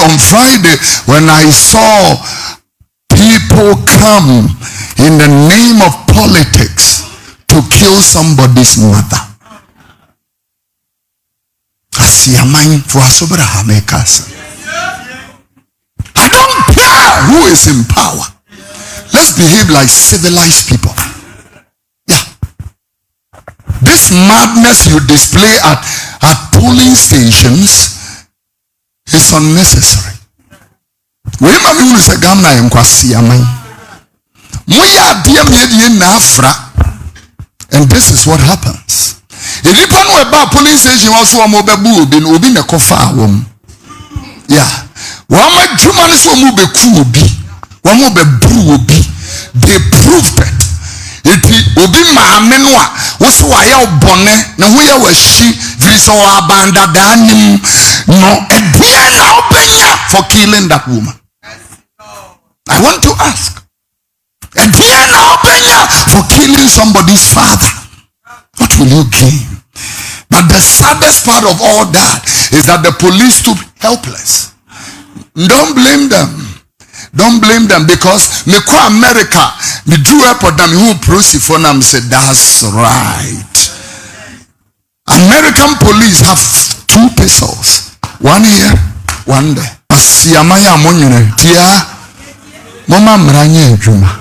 on Friday when I saw people come in the name of politics to kill somebody's mother. I don't care who is in power. Let's behave like civilized people. Yeah. This madness you display at polling stations is unnecessary. And this is what happens. If you know about polling station, also a mobile been a cofa. Yeah. One my two man is one mobile cool be. One mobile brew be. They proved it. It will be my menua. What's why your bonnet? Now where was she? This all abandoned him. No, a dear now for killing that woman. I want to ask. A dear now for killing somebody's father. What will you gain? But the saddest part of all that is that the police stood helpless. Don't blame them. Don't blame them, because me ko America, me drew up for them who proceed for them said that's right. American police have 2 pistols, one here, one there. Asiyamaya monyene tia mama mranye ejuma.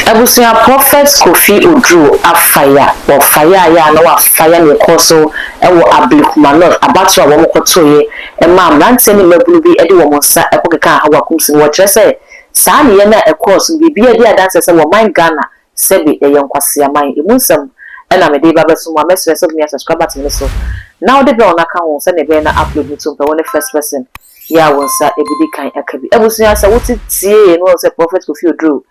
Abusia Prophet Kofi Oduro afire or fire ya na wa fire ne koso ewo ablikumano abatu a wo kotoye e ma mrante ne mabulu bi ede wo monsa ekokeka Hawa Koomson wo kire se saa ne na ekoso bibia di adanse se wo man Ghana sebi e yenkwase aman emunsam e na me de babeso mo amesre se me subscribe to me so now de be on aka won se ne be na upload me to pe won first person ya wonsa ebidi kan akabi abusia se wo tie no se Prophet Kofi Oduro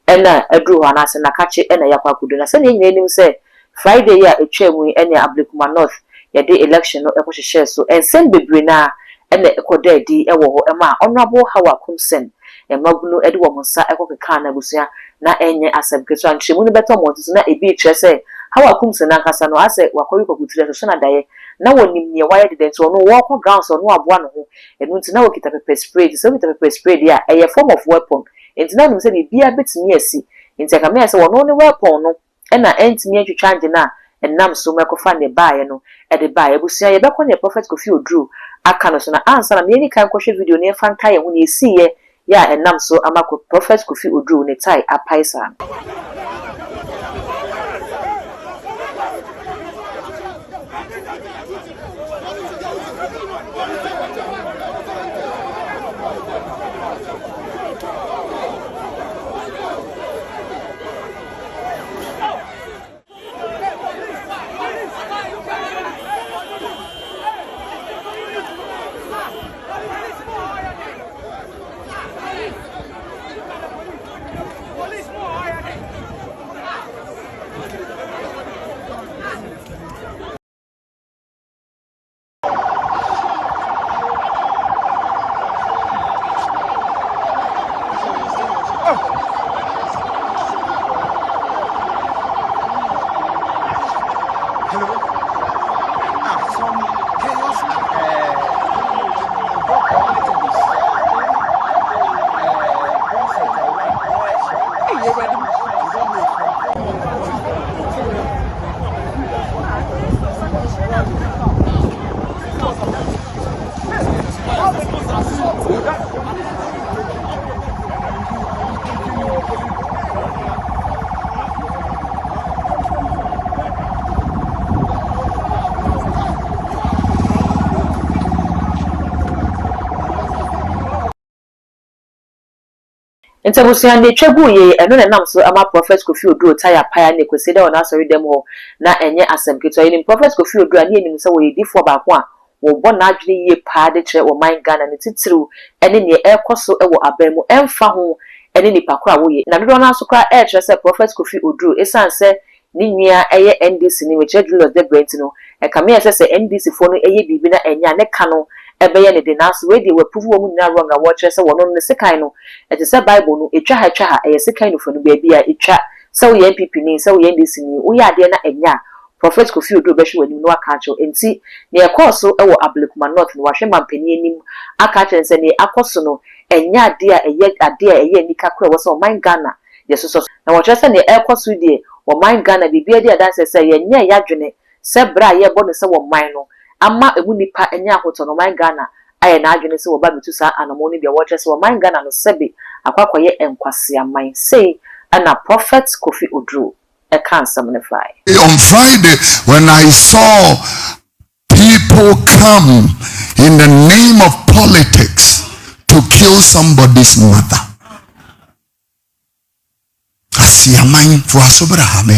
ena adru hana se na kache ena yakwa kudu na se ne nim se Friday ya etwemu ena Ablikuma North ya de election no ekohye so ensen bebre na ena ekoda di ewo ho ema honorable Hawa Koomson emagunu ede wo monsa ekokeka na busua na enye asabkeso anchemu ni beto mo na ebi kire se Hawa Koomson na kasa no ase wakoyi kokutire so na daye na wonim ne waye de nti ono wo ko ground so no aboa no ho enu nti na wo kita pepper spray so kita pepper spray dia a form of weapon. Enti na nim se bibia betimi asi enti aka me ase wono ne weapon no e na entimi atwitwa na enam so mekofa ne baaye no e de baaye busia ye bekọ ne Prophet Kofi Oduro aka no so na ansa na me ni kan kohwe video ne fanka ye ho ne esiye ya enam so amako Prophet Kofi Oduro ne tai apaisa. Ntabusia de twegu ye eno na nam so ama Prophet Kofi Oduro tire paya ne kwesi de ona sorry dem ho na enye asempketo ye Prophet Kofi Oduro ani enim se wo ye difo ba ko a wo bo na adwene ye pa de kire wo man Ghana ne titiru ene ne ekoso e wo abamu emfa ho ene ni pakora wo ye na dodo na so kra e kire se Prophet Kofi Oduro esan se ni nua eye NDC ni we kire Julius de Brent no e ka me se NDC fo no eye bibi na enya ne ka no ebeye ne de na so we dey we prove wo mu nyina wrong a wo kire se wono ne sekan no ete se Bible no etwa ha eye sekan no fo no bia bia etwa se wo ye MPP ni se wo ye NDC ni wo ya de na enya Prophet Kofi Oduro be hwe nim no aka acho enti ne ekoso e wo Ablekuma North no wahwe mampani anim aka acho nse ne akoso no enya ade a eye nika kura wo so man Ghana yesoso na wo kyerese ne ekoso die wo man Ghana bibia dia dan se yenye yadwene se bra ye bo ne se wo man no ama emu nipa enya ahoto no man Ghana aye na adwene se wo ba betu sa anamo ne bia wo kyerese wo man Ghana no sebe akwakoye enkwase aman say ana Prophet Kofi Oduro a cancer manify. On Friday, when I saw people come in the name of politics to kill somebody's mother, I see a mind for Abraham.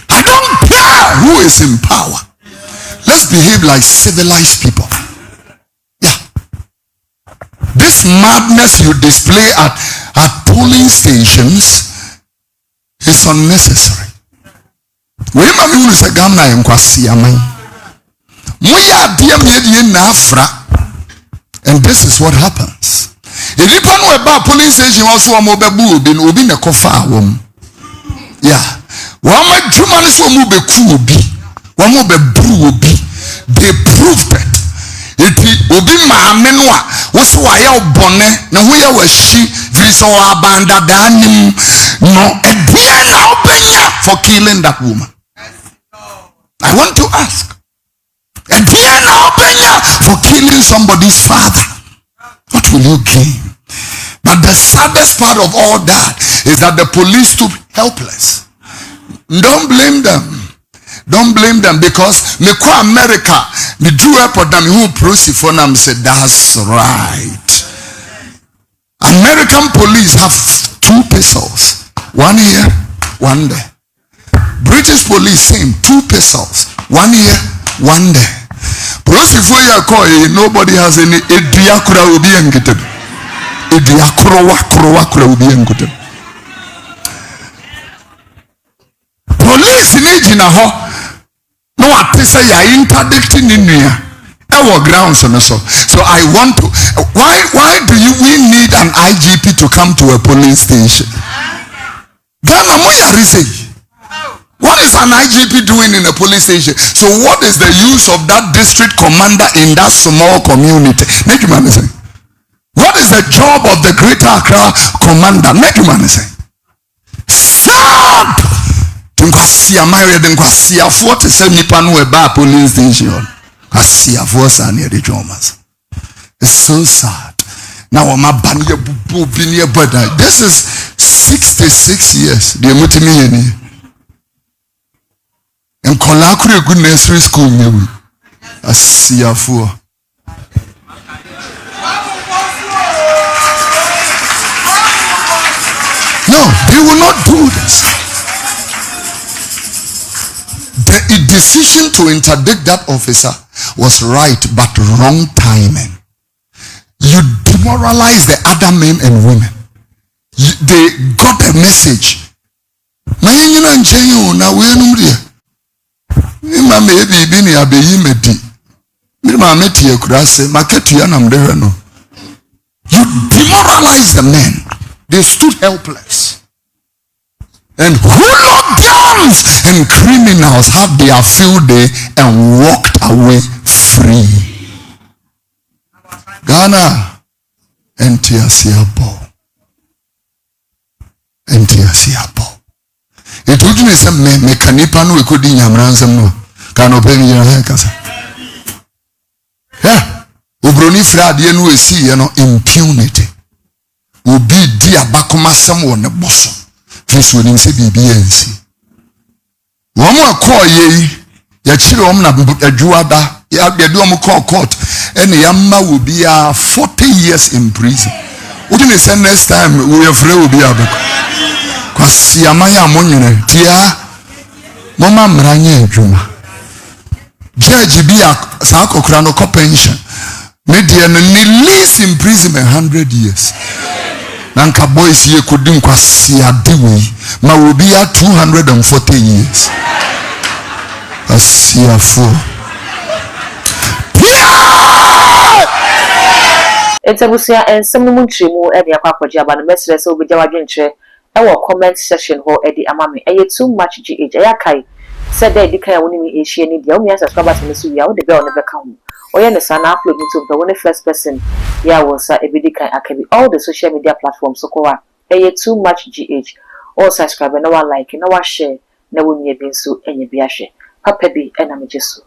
I don't care who is in power. Let's behave like civilized people. Yeah. This madness you display at polling stations is unnecessary. We mami unu se gamna yenkwasi amai. Muya dia miye na afra. And this is what happens. If you pan weba polling station also wamobebu obi ne kofa wom. Yeah. Wama juma ni so wamobe ku obi. Wamobebu obi. They proved it. Iti obi maame no a woso aya obone ne ho ya washi friso abanda danim no edie na obenya for killing that woman. I want to ask, edie na obenya for killing somebody's father, what will you gain? But the saddest part of all that is that the police stood helpless. Don't blame them. Don't blame them, because me ko America, me drew up on them who proceed for them said that's right. American police have 2 pistols, one here, one there. British police same 2 pistols, one here, one there. Proceed for your call, nobody has any ediakura ubi engited. Ediakura ubi engited. Police in ho. No, I say you interdicting in here. Our grounds and so. So I want to. Why do we need an IGP to come to a police station? Ghana moya say. What is an IGP doing in a police station? So what is the use of that district commander in that small community? Make him understand. What is the job of the Greater Accra commander? Make him understand. Stop! Nkwasiya married nkwasiya for to say nipa no eba police station. Kwasiya for near the Jomas. It's so sad. Now I'm a banya bubu binia brother. This is 66 years. The mutimi yeni. And kolakure good nursery school nyewi. Asiya for. No, they will not do this. The decision to interdict that officer was right, but wrong timing. You demoralize the other men and women. They got a message. You demoralize the men. They stood helpless. And hooligans and criminals have their field day and walked away free. Ghana, NTSCabo. It wouldn't be some mechanipan we could in Yamransam no. Can open your haircasa. Yeah. Ubroni Frad yen we see impunity. Will be dear Bakumasam on the bosom. This will say BBNC. One more call ye, your children a juada, you have the call court, and the Yamma will be 40 years in prison. Wouldn't you say next time we are free will be able? Because Yamaya Monune, Tia Mama Mranye Juma. Judge be a Sako Kranoko pension. Median least imprisonment 100 years. Nanka boys ye couldn't kwasi adiwe ma will be at 240 years. Asia for. Etabusia and some munchimu and yakwaja by the message so be jawadinche ɛwɔ comment section ho edi amame ɛyɛ too much gh ɛyɛ kai said that the woni mi ehie ni dia o mi subscribers me so wia o de be on be ka ho oye ne sa na upload to the one first person ya won sa ebidi kan akabi all the social media platforms so ko a too much gh all subscribe na one like na one share na won ye bi so enye bi ahwe papa bi na me jeso